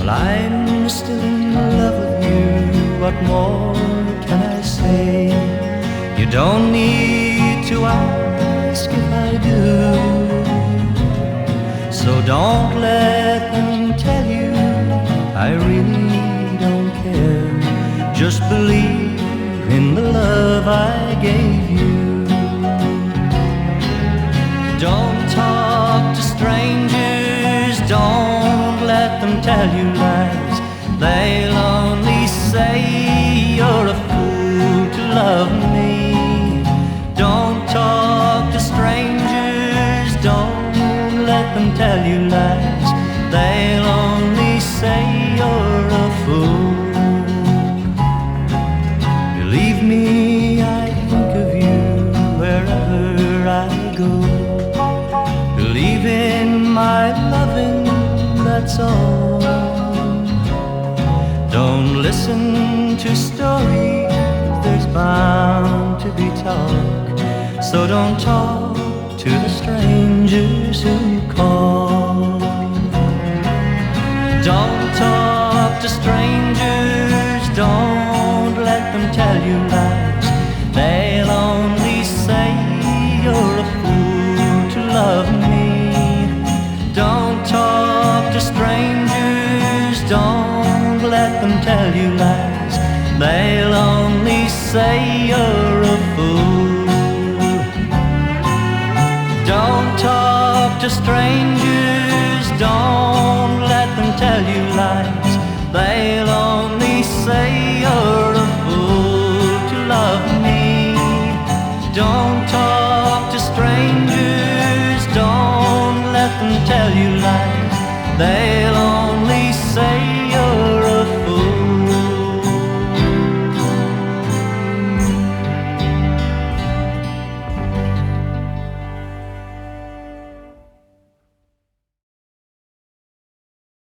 Well, I'm still in love with you. What more can I say? You don't need to ask if I do. So don't let them tell you I really don't care. Just believe in the love I gave you. Don't talk to strangers, don't let them tell you lies. They'll only say you're a fool to love me. Don't talk to strangers, don't let them tell you lies. They'll only say you're a fool. Believe me, I think of you wherever I go. Believe in my loving, that's all. Don't listen to stories, there's bound to be talk. So don't talk to the strangers who call. Don't talk to strangers, don't let them tell you lies. They'll only say you're a fool to love me. Don't talk to strangers, don't let them tell you lies. They'll only say you're a fool. Don't talk to strangers, don't let them tell you lies. They'll only say